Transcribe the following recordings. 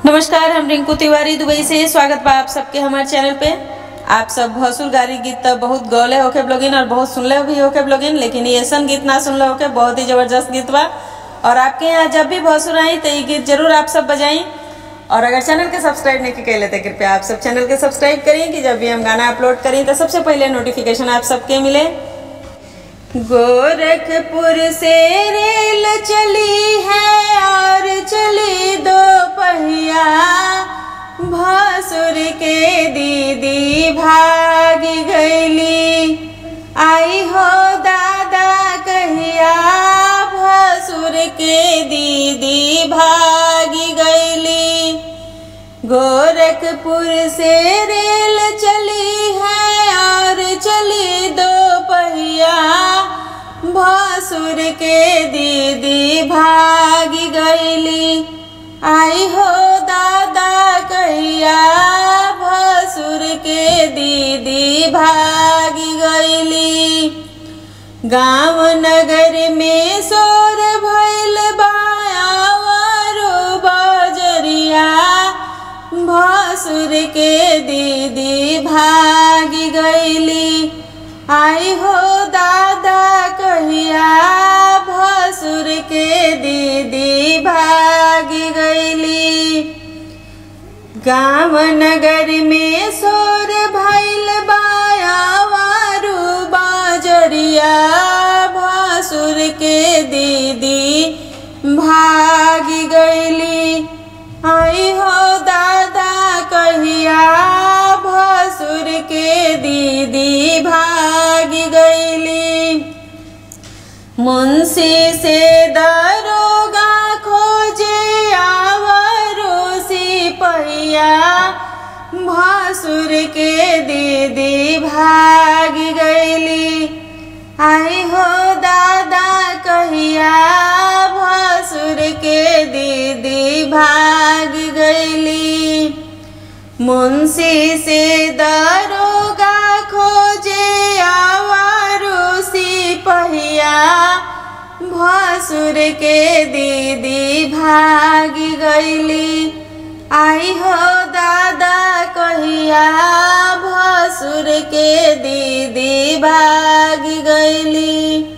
नमस्कार, हम रिंकू तिवारी दुबई से स्वागत बा आप सबके हमारे चैनल पे। आप सब भसुर गारी गीत तो बहुत गौले होके ब्लॉगिन और बहुत सुनले भी होके ब्लॉगिन, लेकिन ये ऐसा गीत ना सुनले होके बहुत ही जबरदस्त गीत बा। और आपके यहाँ जब भी भसुर आई तो ये गीत जरूर आप सब बजाई। और अगर चैनल के सब्सक्राइब नहीं किए लेते कृपया आप सब चैनल के सब्सक्राइब करें कि जब भी हम गाना अपलोड करें तो सबसे पहले नोटिफिकेशन आप सबके मिले। गोरखपुर से रेल चली है और चली दो पहिया, भसुर के दीदी भागी गईली, आई हो दादा कहिया, भसुर के दीदी भागी गईली। गोरखपुर से रेल चली है और चली दो पहिया, भसुर के दीदी भागी गईली, आई हो दादा कहिया, भसुर के दीदी भागी गईली। गांव नगर में शोर भइल बा आवारो बजरिया, भसुर के दीदी भागी गईली, आई हो दादा कहिया, भसुर के दीदी भागी गईली। गांव नगर में शोर भइल बा आवारू बजरिया, भसुर के दीदी भागी गईली, आई हो दादा कहिया, भसुर के दीदी भागी गईली। मुंशी से दरोगा खोजे आवारो सिपहिया, भसुर के दीदी भागी गईली, आई हो दादा कहिया, भसुर के दीदी भागी गईली। मुंशी से दरोगा खोजे आवारो सिपहिया, भसुर के दीदी भागी गईली, आई हो दादा कहिया, भसुर के दीदी भागी गईली।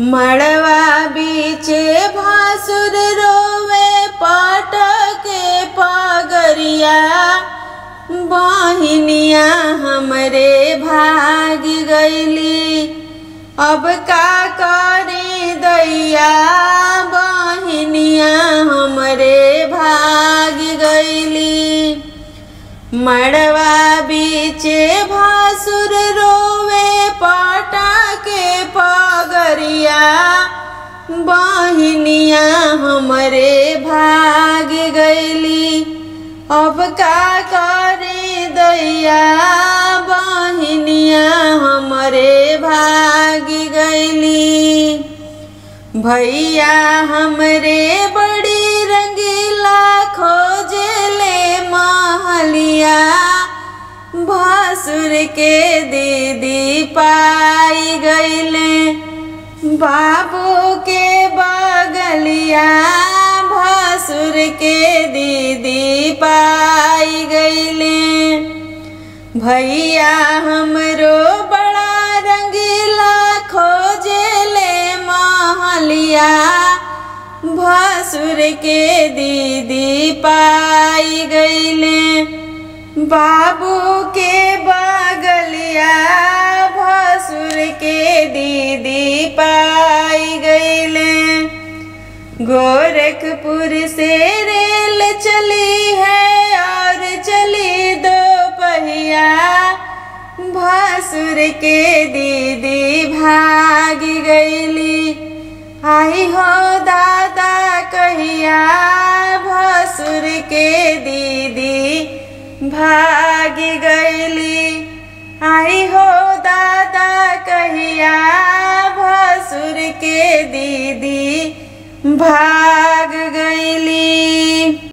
मड़वा बीचे भसुर रोवे पटके पगरिया, बहिनिया हमरे भागी गईली, अब का करे दैया, बहिनिया हमरे भागी गईली। मड़वा बीचे भसुर रोवे पटके पगरिया, बहिनिया हमरे भागी गईली, अब का करे दैया, बहिनिया हमरे भागी गईली। भैया हमरे बड़ी रंगीला खोजले महलिया, भसुर के दीदी पाई गईले, बाबू के बगलिया, भसुर के दीदी पाई गईले। भैया हमरो बड़ा रंगीला खोजले महलिया, भसुर के दीदी पाई गईले, बाबू के बगलिया, भसुर के दीदी पाई गईले। गोरखपुर से रेल चली है और चली दो पहिया, भसुर के दीदी भागी गईली, आई हो दादा कहिया, भसुर के दीदी भागी गईली, आई हो दादा कहिया, भसुर के दीदी भाग गईली।